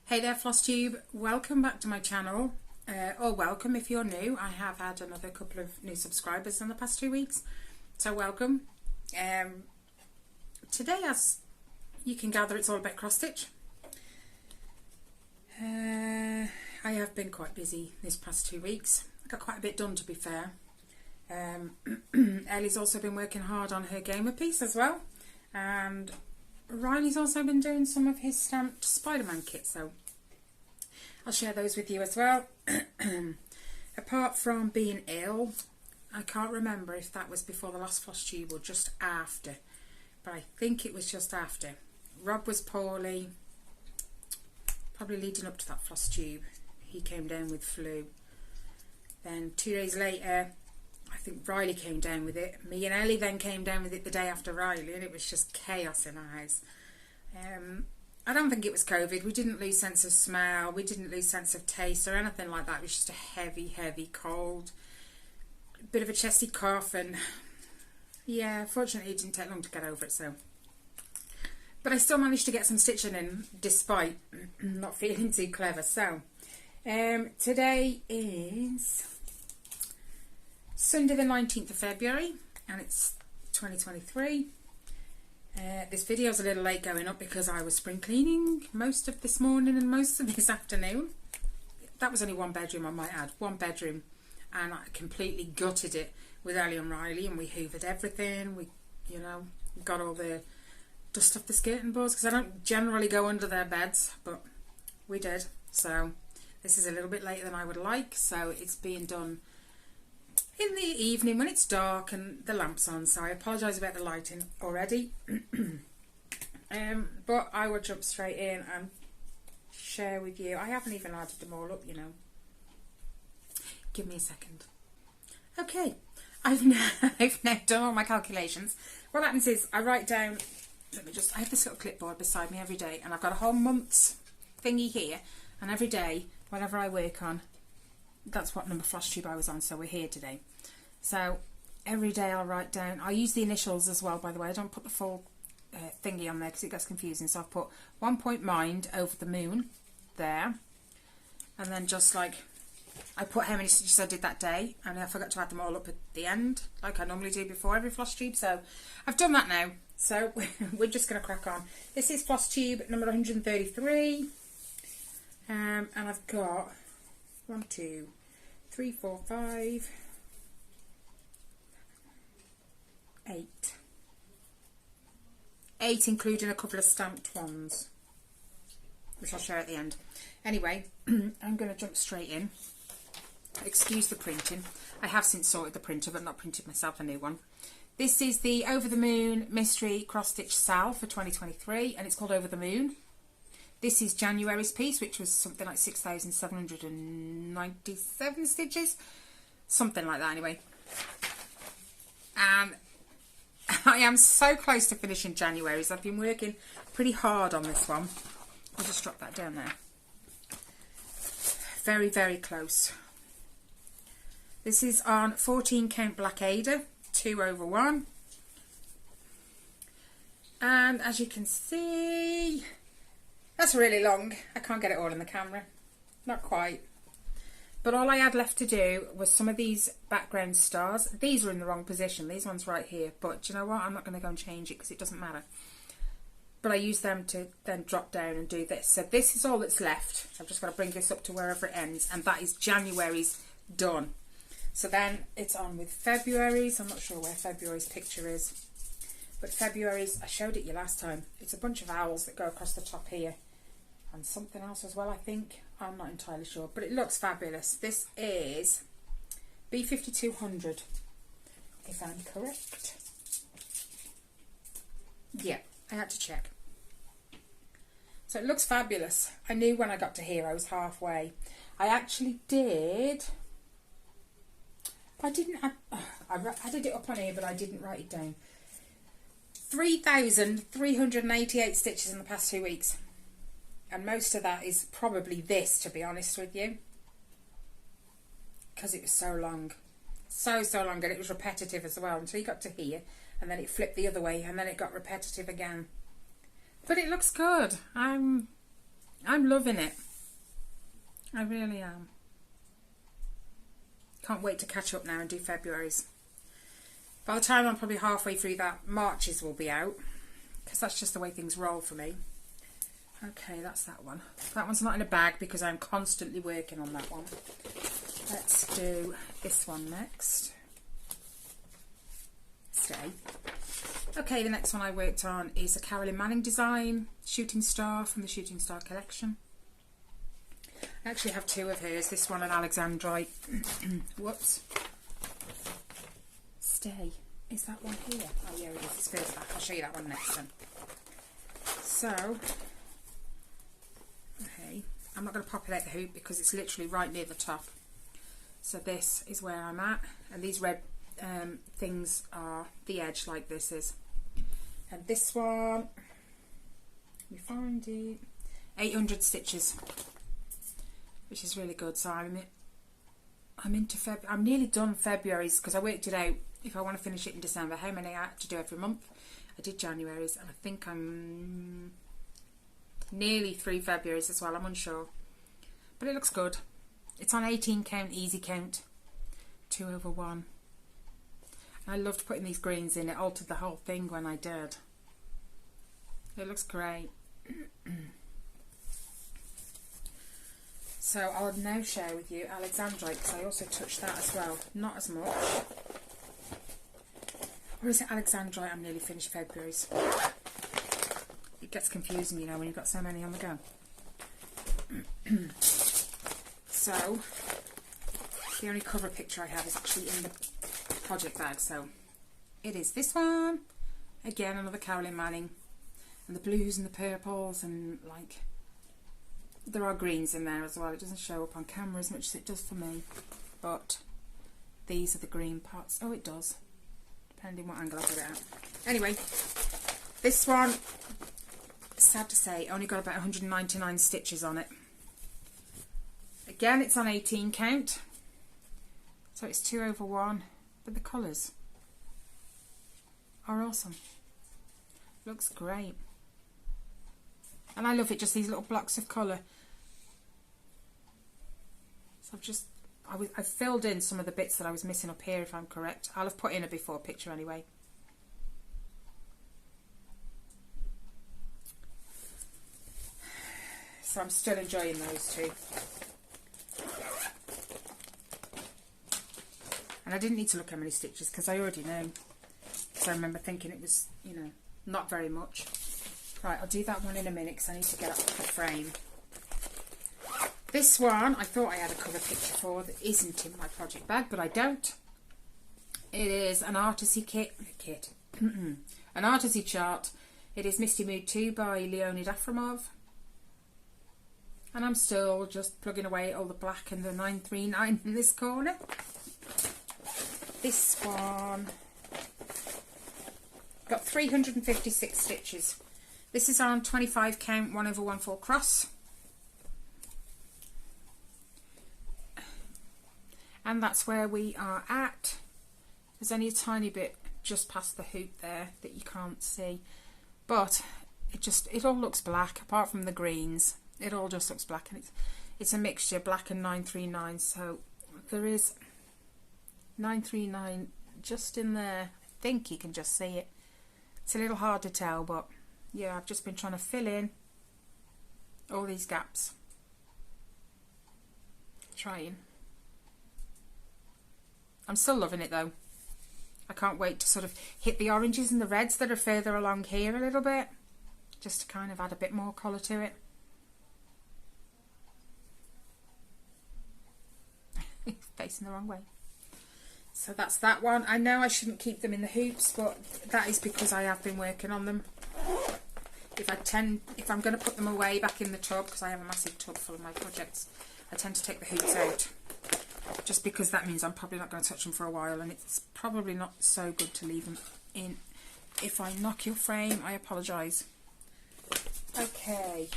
Hey there Flosstube, welcome back to my channel, or welcome if you're new. I have had another couple of new subscribers in the past 2 weeks, so welcome. Today, as you can gather, it's all about cross stitch. I have been quite busy this past 2 weeks. I got quite a bit done, to be fair. Ellie's also been working hard on her gamer piece as well, and Riley's also been doing some of his stamped Spider-Man kits, so I'll share those with you as well. Apart from being ill, I can't remember if that was before the last Flosstube or just after, but I think it was just after. Rob was poorly, probably leading up to that Flosstube. He came down with flu. Then 2 days later, I think Riley came down with it. Me and Ellie then came down with it the day after Riley, and it was just chaos in our house. I don't think it was COVID. We didn't lose sense of smell. We didn't lose sense of taste or anything like that. It was just a heavy, heavy cold. A bit of a chesty cough, and yeah, fortunately it didn't take long to get over it. So, but I still managed to get some stitching in despite not feeling too clever. So, today is Sunday the 19th of February, and it's 2023. This video is a little late going up because I was spring cleaning most of this morning and most of this afternoon. That was only one bedroom, I might add, one bedroom, and I completely gutted it with Ellie and Riley, and we hoovered everything. We, got all the dust off the skirting boards because I don't generally go under their beds, but we did. So this is a little bit later than I would like, so it's being done in the evening when it's dark and the lamp's on, so I apologise about the lighting already. But I will jump straight in and share with you. I haven't even added them all up, Give me a second. Okay, I've now done all my calculations. What happens is I write down, I have this little clipboard beside me every day, and I've got a whole month's thingy here, and every day, whatever I work on, that's what number Flosstube I was on, so we're here today. So every day I'll write down, I use the initials as well, by the way. I don't put the full thingy on there because it gets confusing. So I've put 1 point mind over the moon there, and then just like I put how many stitches I did that day, and I forgot to add them all up at the end like I normally do before every Flosstube. So I've done that now, so we're just going to crack on. This is Flosstube number 133, and I've got 1, 2, 3, 4, 5, 8. 8 including a couple of stamped ones, which I'll share at the end. Anyway, I'm going to jump straight in. Excuse the printing. I have since sorted the printer, but not printed myself a new one. This is the Over the Moon Mystery Cross Stitch Sal for 2023, and it's called Over the Moon. This is January's piece, which was something like 6,797 stitches. Something like that anyway. And I am so close to finishing January's. I've been working pretty hard on this one. I'll just drop that down there. Very, very close. This is on 14 count Black Ada, 2/1. And as you can see, that's really long. I can't get it all in the camera. Not quite. But all I had left to do was some of these background stars. These are in the wrong position. These ones right here. But do you know what? I'm not going to go and change it because it doesn't matter. But I use them to then drop down and do this. So this is all that's left. I've just got to bring this up to wherever it ends. And that is January's done. So then it's on with February's. I'm not sure where February's picture is. But February's, I showed it you last time. It's a bunch of owls that go across the top here. And something else as well, I think. I'm not entirely sure, but it looks fabulous. This is B5200, if I'm correct. Yeah, I had to check. So it looks fabulous. I knew when I got to here I was halfway. I actually did. I added it up on here, but I didn't write it down. 3,388 stitches in the past 2 weeks. And most of that is probably this, to be honest with you. Because it was so long. So long, and it was repetitive as well until you got to here. And then it flipped the other way, and then it got repetitive again. But it looks good. I'm I'm loving it. I really am. Can't wait to catch up now and do February's. By the time I'm probably halfway through that, March's will be out. Because that's just the way things roll for me. Okay, that's that one. That one's not in a bag because I'm constantly working on that one. Let's do this one next. Stay. Okay, the next one I worked on is a Carolyn Manning design, Shooting Star from the Shooting Star collection. I actually have two of hers, this one and Alexandrite. Whoops. Stay. Is that one here? Oh yeah, it is. It's further back. I'll show you that one next then. So, okay, I'm not going to populate the hoop because it's literally right near the top. So this is where I'm at, and these red things are the edge like this is. And this one, let me find it, 800 stitches, which is really good. So I'm into February. I'm nearly done February's because I worked it out. If I want to finish it in December, how many I have to do every month. I did January's, and I think I'm nearly through February's as well. I'm unsure, but it looks good. It's on 18 count, easy count, 2/1. I loved putting these greens in. It altered the whole thing when I did. It looks great. So I'll now share with you Alexandrite because I also touched that as well. Not as much. Or is it Alexandrite? I'm nearly finished February's. It gets confusing, you know, when you've got so many on the go. So, the only cover picture I have is actually in the project bag. So, it is this one. Again, another Carolyn Manning. And the blues and the purples and, like, there are greens in there as well. It doesn't show up on camera as much as it does for me. But, these are the green parts. Oh, it does. Depending what angle I put it at. Anyway, this one, sad to say, only got about 199 stitches on it. Again, it's on 18 count, so it's 2/1, but the colours are awesome. Looks great. And I love it, just these little blocks of colour. So I've filled in some of the bits that I was missing up here, if I'm correct. I'll have put in a before picture anyway. So I'm still enjoying those two. And I didn't need to look how many stitches because I already know. So I remember thinking it was, you know, not very much. Right, I'll do that one in a minute because I need to get up the frame. This one, I thought I had a cover picture for that isn't in my project bag, but I don't. It is an Artisy kit. An Artisy chart. It is Misty Mood 2 by Leonid Afromov. And I'm still just plugging away all the black and the 939 in this corner. This one got 356 stitches. This is on 25 count 1/14 cross. And that's where we are at. There's only a tiny bit just past the hoop there that you can't see. But it all looks black apart from the greens. It all just looks black, and it's a mixture, black and 939. So there is 939 just in there. I think you can just see it. It's a little hard to tell, but yeah, I've just been trying to fill in all these gaps. Trying. I'm still loving it though. I can't wait to sort of hit the oranges and the reds that are further along here a little bit, just to kind of add a bit more colour to it. Facing the wrong way. So that's that one. I know I shouldn't keep them in the hoops, but that is because I have been working on them. If I'm going to put them away back in the tub, because I have a massive tub full of my projects, I tend to take the hoops out. Just because that means I'm probably not going to touch them for a while, and it's probably not so good to leave them in. If I knock your frame, I apologise. Okay.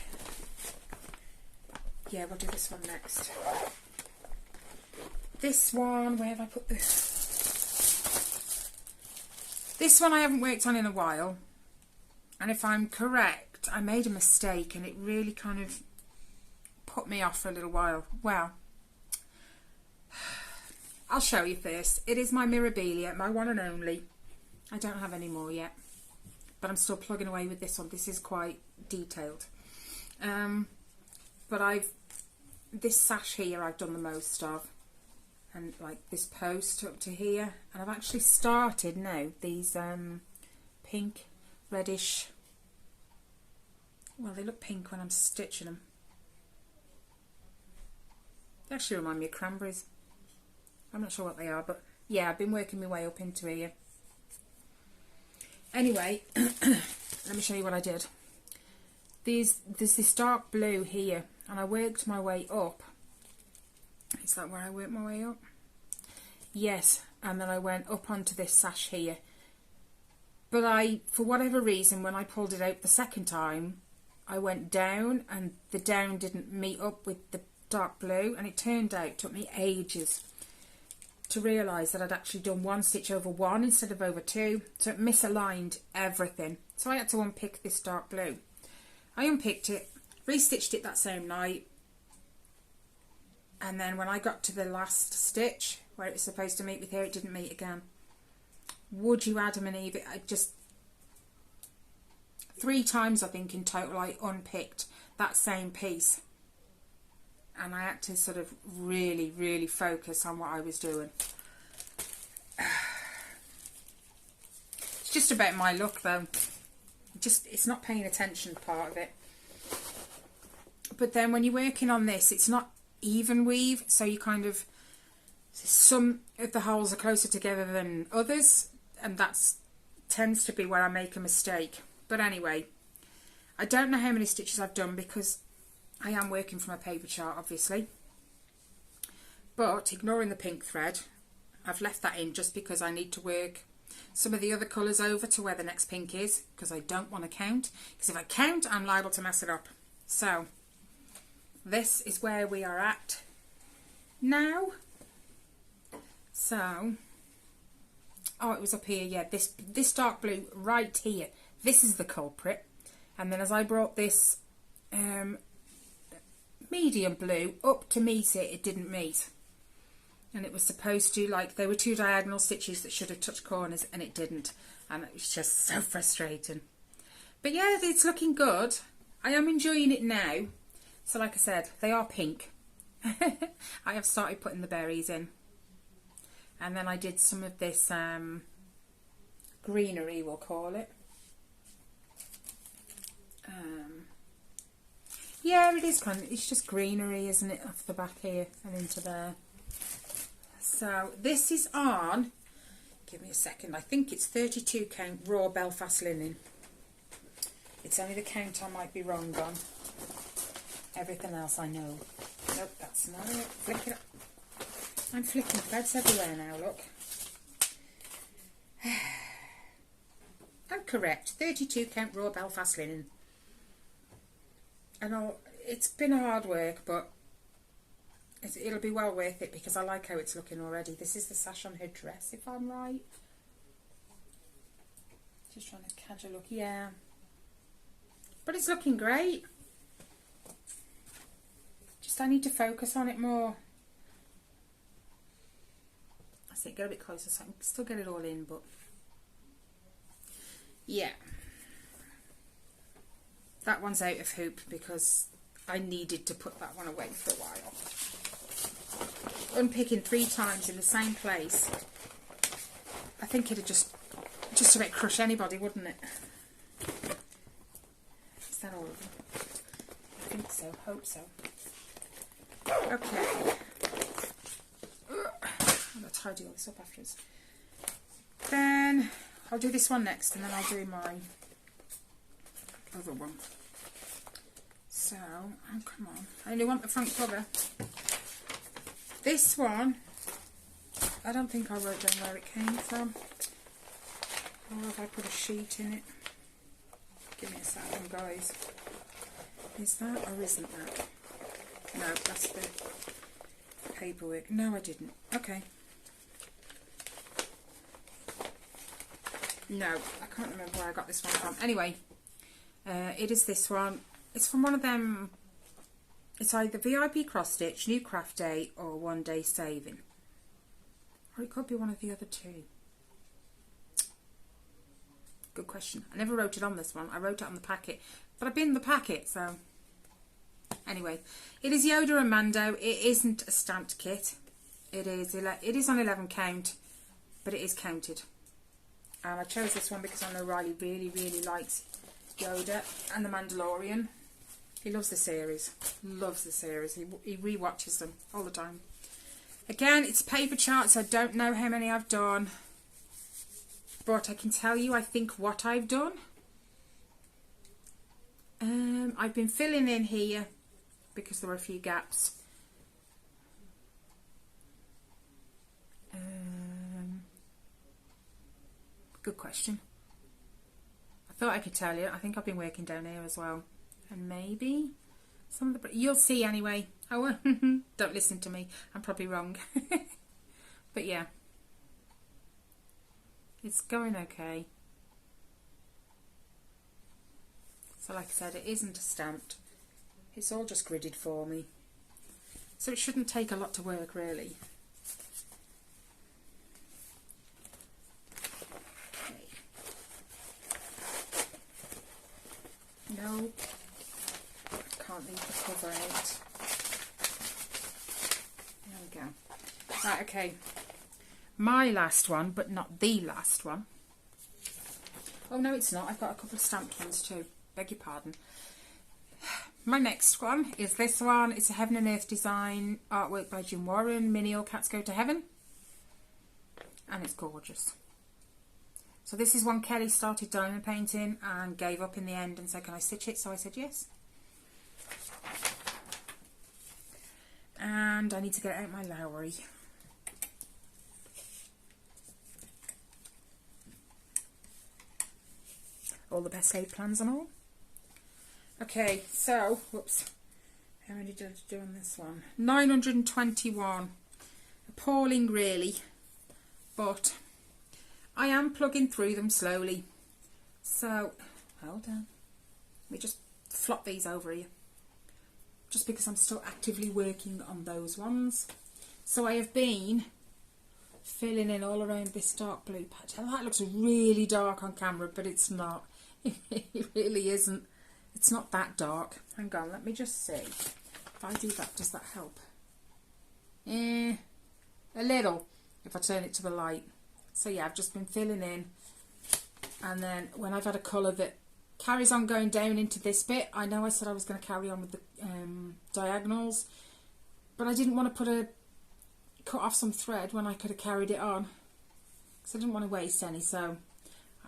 Yeah, we'll do this one next. This one, where have I put this? This one I haven't worked on in a while. And if I'm correct, I made a mistake and it really kind of put me off for a little while. Well, I'll show you first. It is my Mirabilia, my one and only. I don't have any more yet, but I'm still plugging away with this one. This is quite detailed. But this sash here I've done the most of, and like this post up to here, and I've actually started now these pink, reddish, well, they look pink when I'm stitching them. They actually remind me of cranberries. I'm not sure what they are, but yeah, I've been working my way up into here. Anyway, let me show you what I did. There's this dark blue here, and I worked my way up. Is that where I worked my way up? Yes, and then I went up onto this sash here. But for whatever reason, when I pulled it out the second time, I went down, and the down didn't meet up with the dark blue, and it turned out, it took me ages to realise that I'd actually done one stitch over one instead of over two, so it misaligned everything. So I had to unpick this dark blue. I unpicked it, restitched it that same night, and then when I got to the last stitch where it was supposed to meet with here, it didn't meet again. Would you Adam and Eve? I just 3 times I think in total I unpicked that same piece, and I had to sort of really focus on what I was doing. It's just about my luck though. It's not paying attention part of it. But then when you're working on this, it's not even weave, so you kind of, some of the holes are closer together than others, and that's tends to be where I make a mistake. But anyway, I don't know how many stitches I've done because I am working from a paper chart, obviously. But ignoring the pink thread, I've left that in just because I need to work some of the other colours over to where the next pink is, because I don't want to count, because if I count I'm liable to mess it up. So this is where we are at now. So oh, it was up here, yeah, this dark blue right here, this is the culprit. And then as I brought this medium blue up to meet it, it didn't meet. And it was supposed to, like, there were 2 diagonal stitches that should have touched corners, and it didn't. And it was just so frustrating. But yeah, it's looking good. I am enjoying it now. So like I said, they are pink. I have started putting the berries in. And then I did some of this greenery, we'll call it. Yeah, it is kind of, it's just greenery, isn't it, off the back here and into there. So this is on, give me a second, I think it's 32 count raw Belfast linen. It's only the count I might be wrong on. Everything else I know. Nope, that's not it. Flick it up. I'm flicking threads everywhere now, look. I'm correct, 32 count raw Belfast linen. And it's been hard work, but it'll be well worth it because I like how it's looking already. This is the sash on her dress, if I'm right. Just trying to catch a look. Yeah. But it's looking great. Just I need to focus on it more. I see, get a bit closer so I can still get it all in, but yeah. That one's out of hoop because I needed to put that one away for a while. Unpicking 3 times in the same place, I think it'd just about crush anybody, wouldn't it? Is that all of them? I think so, hope so. Okay. I'm going to tidy all this up afterwards. Then I'll do this one next, and then I'll do my other one. So, oh come on, I only want the front cover. This one, I don't think I wrote down where it came from. Or have I put a sheet in it? Give me a second, guys. Is that or isn't that? No, that's the paperwork. No, I didn't. Okay. No, I can't remember where I got this one from. Anyway, it is this one. It's from one of them It's either VIP cross stitch, new craft day, or 1 day saving. Or it could be one of the other two. Good question. I never wrote it on this one. I wrote it on the packet. But I've been in the packet, so... Anyway, it is Yoda and Mando. It isn't a stamped kit. It is on 11 count, but it is counted. And I chose this one because I know Riley really, really likes Yoda and the Mandalorian. He loves the series. Loves the series. He re-watches them all the time. Again, it's paper charts. I don't know how many I've done. But I can tell you, I think, what I've done. I've been filling in here because there were a few gaps. Good question. I thought I could tell you. I think I've been working down here as well. And maybe some of the... You'll see anyway. Oh, don't listen to me. I'm probably wrong. But yeah. It's going okay. So like I said, it isn't stamped. It's all just gridded for me. So it shouldn't take a lot to work, really. No, I can't leave the cover out. There we go. Right, okay. My last one, but not the last one. Oh, no, it's not. I've got a couple of stamped ones too. Beg your pardon. My next one is this one. It's a Heaven and Earth design artwork by Jim Warren. Mini All Cats Go to Heaven. And it's gorgeous. So this is one Kelly started diamond painting and gave up in the end and said, can I stitch it? So I said yes. And I need to get out my Lowry. All the best laid plans and all. Okay, so, whoops. How many did I do on this one? 921. Appalling, really. But... I am plugging through them slowly. So, hold on. Let me just flop these over here. Just because I'm still actively working on those ones. So I have been filling in all around this dark blue patch. And that looks really dark on camera, but it's not. It really isn't. It's not that dark. Hang on, let me just see. If I do that, does that help? A little, if I turn it to the light. So yeah, I've just been filling in, and then when I've had a colour that carries on going down into this bit, I know I said I was going to carry on with the diagonals, but I didn't want to cut off some thread when I could have carried it on, because I didn't want to waste any. So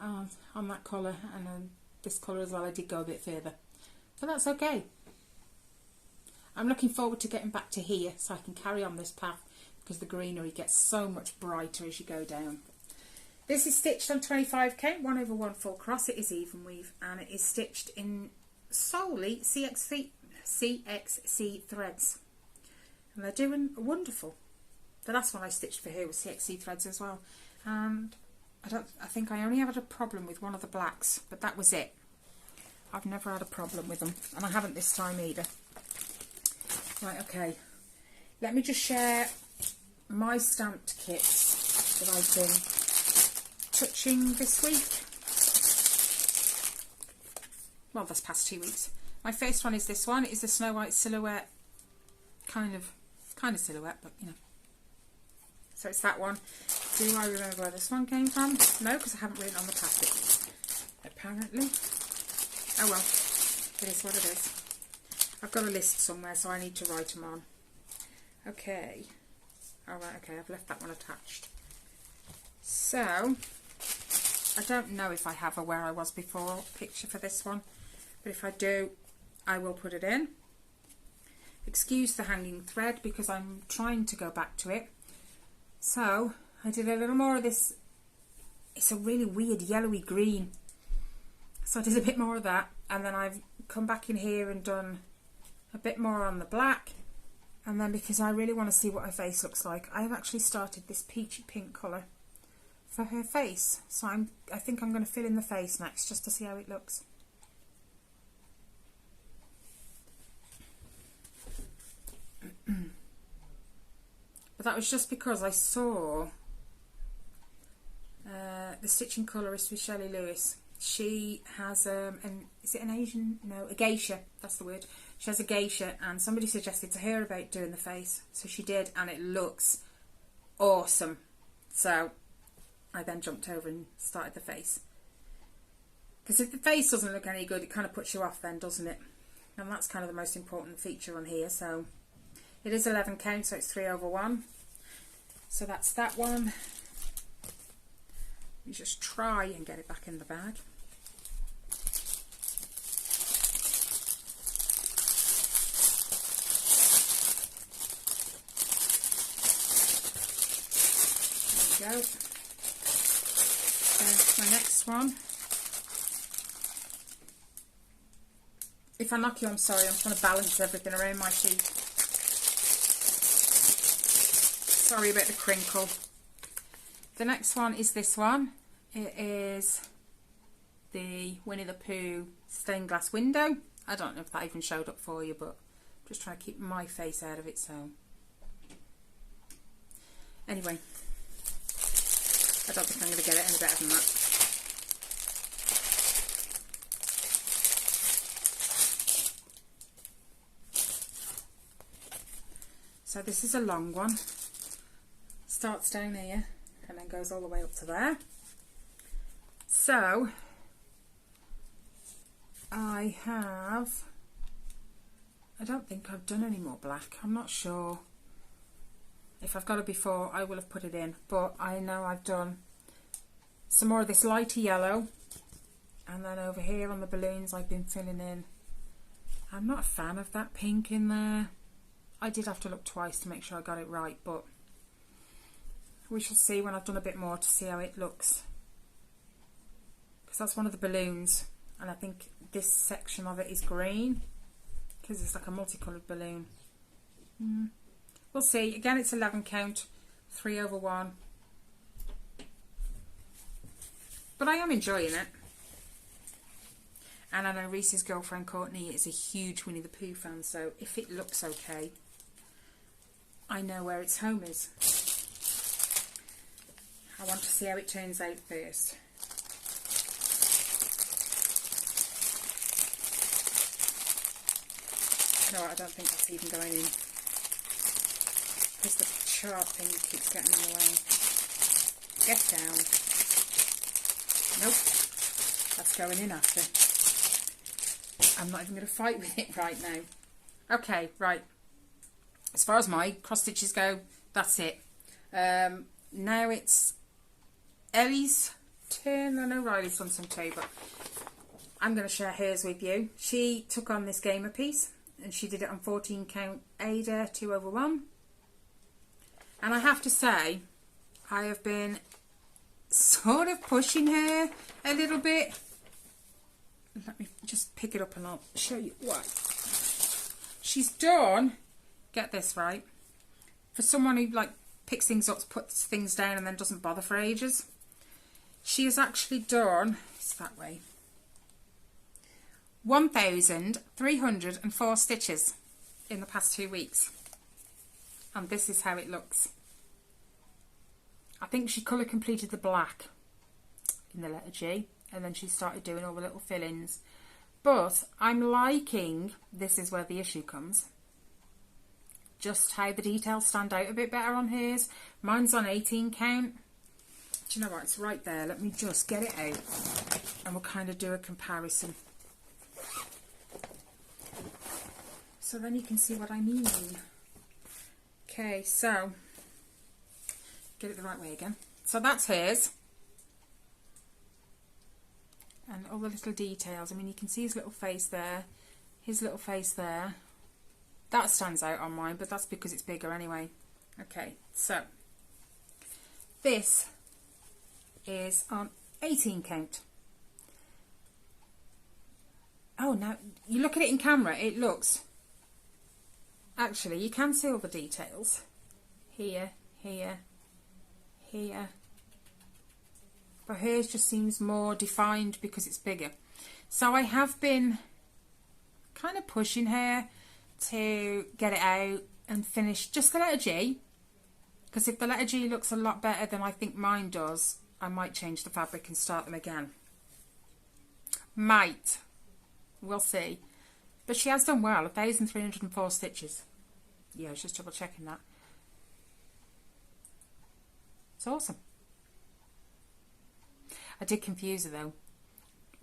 on that colour and then this colour as well, I did go a bit further, but that's okay. I'm looking forward to getting back to here so I can carry on this path, because the greenery gets so much brighter as you go down. This is stitched on 25k, 1/1 full cross. It is even weave, and it is stitched in solely CXC threads, and they're doing wonderful. The last one I stitched for her was CXC threads as well, and I think I only had a problem with one of the blacks, but that was it. I've never had a problem with them, and I haven't this time either. Right, okay. Let me just share my stamped kits that I've been touching this week. Well, this past 2 weeks. My first one is this one. It is the Snow White silhouette, kind of silhouette, but you know. So it's that one. Do I remember where this one came from? No, because I haven't written on the packet. Apparently. Oh well, it is what it is. I've got a list somewhere, so I need to write them on. Okay. Alright, okay, I've left that one attached. So, I don't know if I have a where I was before picture for this one, but if I do, I will put it in. Excuse the hanging thread because I'm trying to go back to it. So, I did a little more of this. It's a really weird yellowy green. So I did a bit more of that, and then I've come back in here and done a bit more on the black. And then because I really want to see what her face looks like, I have actually started this peachy pink colour for her face. So I think I'm going to fill in the face next just to see how it looks. but that was just because I saw the stitching colourist with Shelley Lewis. She has is it an Asian? No, a geisha. That's the word. She has a geisha, and somebody suggested to her about doing the face, so she did, and it looks awesome. So I then jumped over and started the face, because if the face doesn't look any good, it kind of puts you off then, doesn't it? And that's kind of the most important feature on here. So it is 11 count, so it's 3/1. So that's that one. You just try and get it back in the bag. There we go. There's my next one. If I knock you, I'm sorry. I'm trying to balance everything around my sheet. Sorry about the crinkle. The next one is this one. It is the Winnie the Pooh stained glass window. I don't know if that even showed up for you, but I'm just trying to keep my face out of it. So anyway, I don't think I'm going to get it any better than that. So this is a long one. Starts down here and then goes all the way up to there. So I don't think I've done any more black. I'm not sure. If I've got it before, I will have put it in, but I know I've done some more of this lighter yellow, and then over here on the balloons I've been filling in. I'm not a fan of that pink in there. I did have to look twice to make sure I got it right, but we shall see when I've done a bit more to see how it looks, because that's one of the balloons, and I think this section of it is green because it's like a multicoloured balloon. We'll see. Again, it's 11 count, 3/1, but I am enjoying it. And I know Reese's girlfriend Courtney is a huge Winnie the Pooh fan, so if it looks okay, I know where its home is. I want to see how it turns out first. No, I don't think that's even going in, because the sharp thing keeps getting in the way. Get down. Nope, that's going in after. I'm not even going to fight with it right now. Okay, right. As far as my cross stitches go, that's it. Now it's Ellie's turn. I know Riley's done some too, but I'm going to share hers with you. She took on this gamer piece, and she did it on 14 count Ada 2/1. And I have to say, I have been sort of pushing her a little bit. Let me just pick it up and I'll show you why. She's done, get this right, for someone who like picks things up, puts things down and then doesn't bother for ages, she has actually done, it's that way, 1,304 stitches in the past 2 weeks. And this is how it looks. I think she colour completed the black in the letter G, and then she started doing all the little fill-ins. But I'm liking, this is where the issue comes, just how the details stand out a bit better on hers. Mine's on 18 count. Do you know what, it's right there. Let me just get it out and we'll kind of do a comparison, so then you can see what I mean. Okay, so get it the right way again. So that's hers. And all the little details. I mean, you can see his little face there, his little face there. That stands out on mine, but that's because it's bigger anyway. Okay, so this is on 18 count. Oh, now you look at it in camera, it looks, actually you can see all the details here, here, here, but hers just seems more defined because it's bigger. So I have been kind of pushing her to get it out and finish just the letter G, Because if the letter G looks a lot better than I think mine does, I might change the fabric and start them again. Might. We'll see. But she has done well. 1,304 stitches. Yeah, I was just double checking that. It's awesome. I did confuse her though,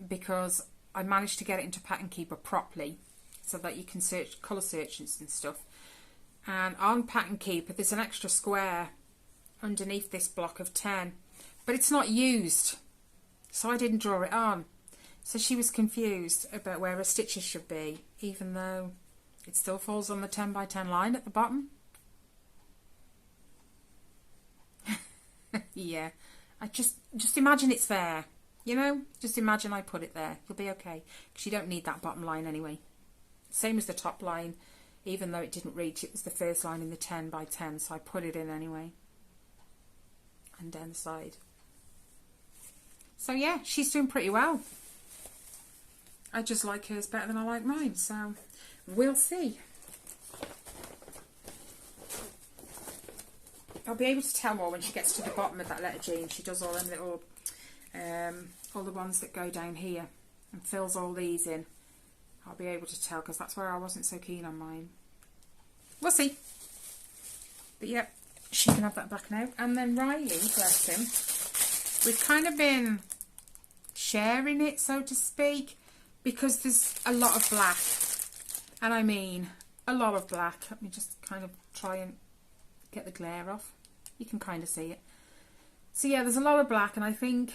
because I managed to get it into Pattern Keeper properly so that you can search colour searches and stuff. And on Pattern Keeper there's an extra square underneath this block of 10, but it's not used, so I didn't draw it on. So she was confused about where her stitches should be, even though it still falls on the 10 by 10 line at the bottom. Yeah, I just imagine it's there, you know, just imagine I put it there. You'll be okay, because you don't need that bottom line anyway. Same as the top line, even though it didn't reach, it was the first line in the 10 by 10, so I put it in anyway. And down the side. So yeah, she's doing pretty well. I just like hers better than I like mine, so we'll see. I'll be able to tell more when she gets to the bottom of that letter G and she does all them little, all the ones that go down here and fills all these in. I'll be able to tell, because that's where I wasn't so keen on mine. We'll see. But yeah, she can have that back now. And then Riley, bless him, we've kind of been sharing it, so to speak, because there's a lot of black. And I mean, a lot of black. Let me just kind of try and get the glare off. You can kind of see it. So yeah, there's a lot of black, and I think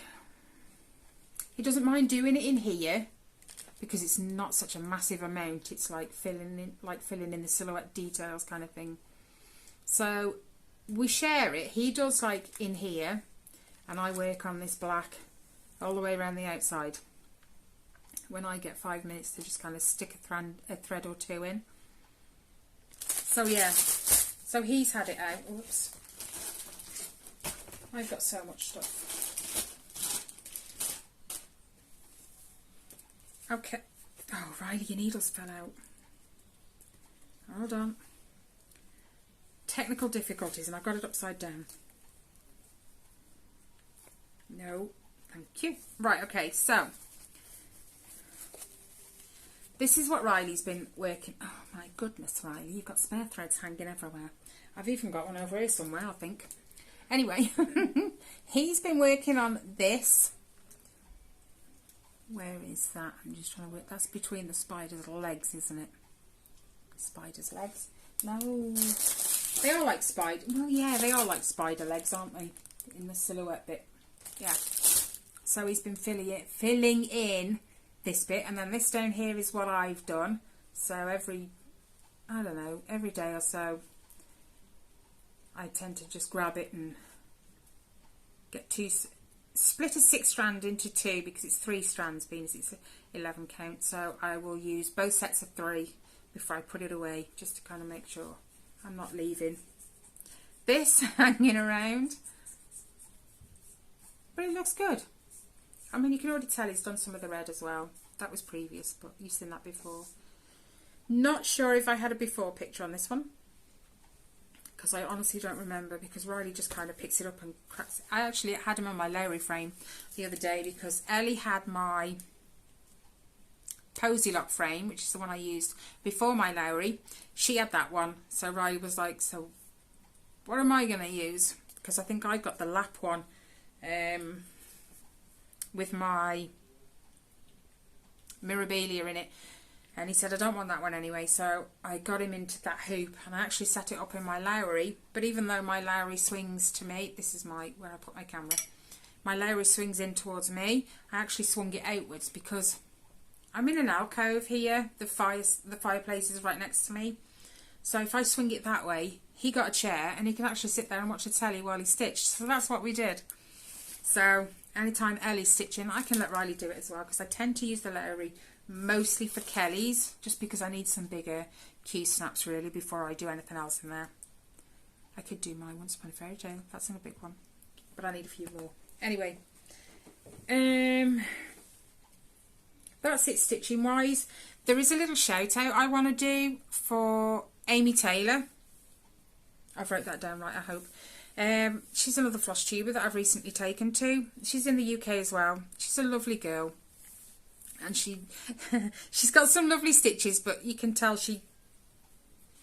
he doesn't mind doing it in here because it's not such a massive amount. It's like filling in the silhouette details kind of thing. So we share it. He does like in here, and I work on this black all the way around the outside. When I get 5 minutes to just kind of stick a thread or two in. So yeah, so he's had it out. Oops, I've got so much stuff. Okay. Oh, Riley, your needles fell out. Hold on. Technical difficulties, and I've got it upside down. No, thank you. Right, okay, so this is what Riley's been working. Oh my goodness, Riley, you've got spare threads hanging everywhere. I've even got one over here somewhere, I think. Anyway, he's been working on this. Where is that? I'm just trying to work. That's between the spider's legs, isn't it? Spider's legs? No. They are like spider. Well, yeah, they are like spider legs, aren't they? In the silhouette bit. Yeah. So he's been filling in this bit, and then this down here is what I've done. So every day or so, I tend to just grab it and get split a 6 strand into 2, because it's 3 strands, being as it's 11 count. So I will use both sets of 3 before I put it away, just to kind of make sure I'm not leaving this hanging around. But it looks good. I mean, you can already tell he's done some of the red as well. That was previous, but you've seen that before. Not sure if I had a before picture on this one, because I honestly don't remember, because Riley just kind of picks it up and cracks it. I actually had him on my Lowry frame the other day, because Ellie had my Posy Lock frame, which is the one I used before my Lowry. She had that one, so Riley was like, so what am I going to use? Because I think I got the lap one with my Mirabilia in it, and he said I don't want that one anyway, so I got him into that hoop, and I actually set it up in my Lowry. But even though my Lowry swings to me, this is where I put my camera, my Lowry swings in towards me, I actually swung it outwards, because I'm in an alcove here, the fireplace is right next to me, so if I swing it that way, he got a chair and he can actually sit there and watch the telly while he stitched. So that's what we did. So anytime Ellie's stitching, I can let Riley do it as well, because I tend to use the Lowry mostly for Kelly's, just because I need some bigger Q snaps really before I do anything else in there. I could do my Once Upon a Fairy Tale, that's in a big one, but I need a few more. Anyway, that's it stitching wise. There is a little shout out I want to do for Amy Taylor. I've wrote that down right, I hope. She's another Flosstuber that I've recently taken to. She's in the UK as well. She's a lovely girl. And she's got some lovely stitches, but you can tell she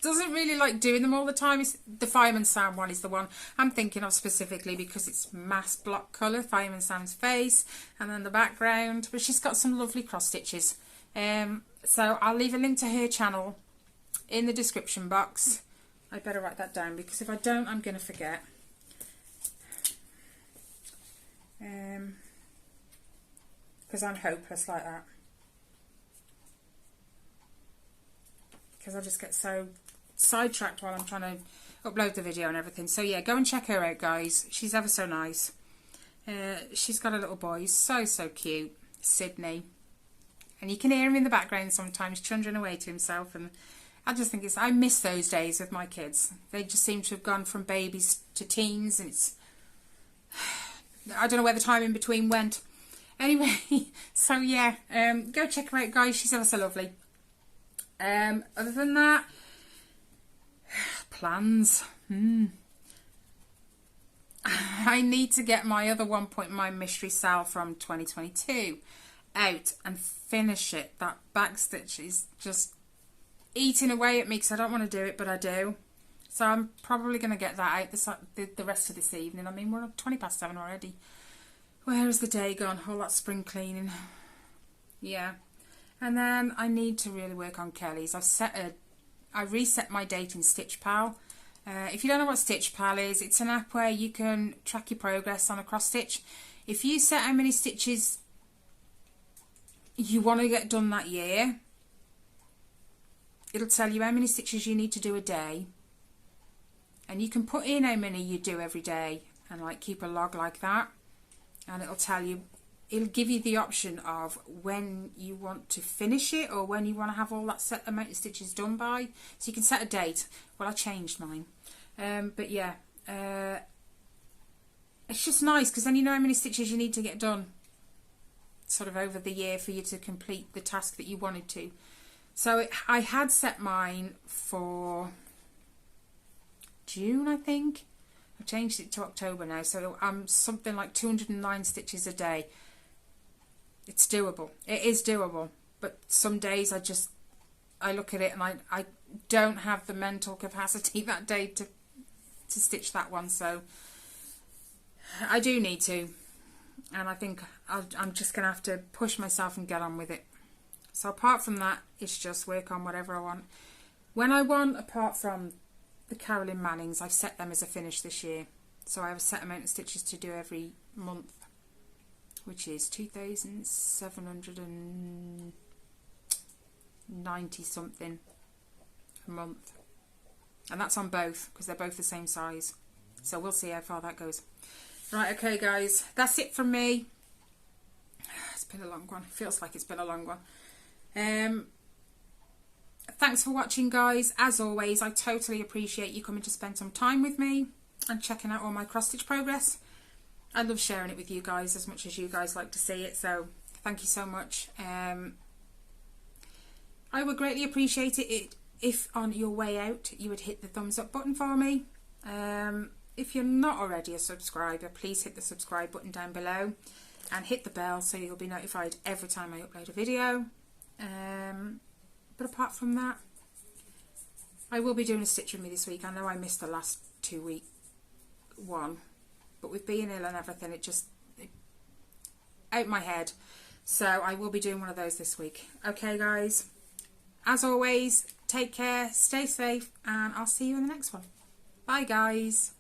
doesn't really like doing them all the time. The Fireman Sam one is the one I'm thinking of specifically because it's mass block colour, Fireman Sam's face, and then the background. But she's got some lovely cross stitches. So I'll leave a link to her channel in the description box. I better write that down because if I don't, I'm going to forget. Because I'm hopeless like that. Because I just get so sidetracked while I'm trying to upload the video and everything. So yeah, go and check her out, guys. She's ever so nice. She's got a little boy. He's so cute. Sydney. And you can hear him in the background sometimes chundering away to himself. And I just think I miss those days with my kids. They just seem to have gone from babies to teens. And it's... I don't know where the time in between went. Anyway, so yeah, go check her out, guys. She's ever so lovely. Other than that, plans. I need to get my other 1 Point Mine mystery sale from 2022 out and finish it. That backstitch is just eating away at me because I don't want to do it, but I do. So I'm probably going to get that out the rest of this evening. I mean, we're 7:20 already. Where is the day gone? All that spring cleaning. Yeah. And then I need to really work on Kelly's. I reset my date in Stitch Pal. If you don't know what Stitch Pal is, it's an app where you can track your progress on a cross stitch. If you set how many stitches you want to get done that year, it'll tell you how many stitches you need to do a day. And you can put in how many you do every day and like keep a log like that. And it'll tell you, it'll give you the option of when you want to finish it or when you want to have all that set amount of stitches done by. So you can set a date. Well, I changed mine. But yeah, it's just nice because then you know how many stitches you need to get done sort of over the year for you to complete the task that you wanted to. So I had set mine for June, I think. I've changed it to October now, so I'm something like 209 stitches a day. It's doable. It is doable. But some days I look at it and I don't have the mental capacity that day to stitch that one. So I do need to. And I think I'm just going to have to push myself and get on with it. So apart from that, it's just work on whatever I want. When I want, apart from the Carolyn Mannings, I've set them as a finish this year. So I have a set amount of stitches to do every month, which is 2,790 something a month. And that's on both, because they're both the same size. So we'll see how far that goes. Right, okay guys, that's it from me. It's been a long one. It feels like it's been a long one. Thanks for watching, guys. As always, I totally appreciate you coming to spend some time with me and checking out all my cross stitch progress. I love sharing it with you guys as much as you guys like to see it, so thank you so much. I would greatly appreciate it if on your way out you would hit the thumbs up button for me. If you're not already a subscriber, please hit the subscribe button down below and hit the bell so you'll be notified every time I upload a video. But apart from that, I will be doing a stitch with me this week. I know I missed the last 2 week one, but with being ill and everything, it out my head. So I will be doing one of those this week. Okay guys, as always, take care, stay safe, and I'll see you in the next one. Bye guys.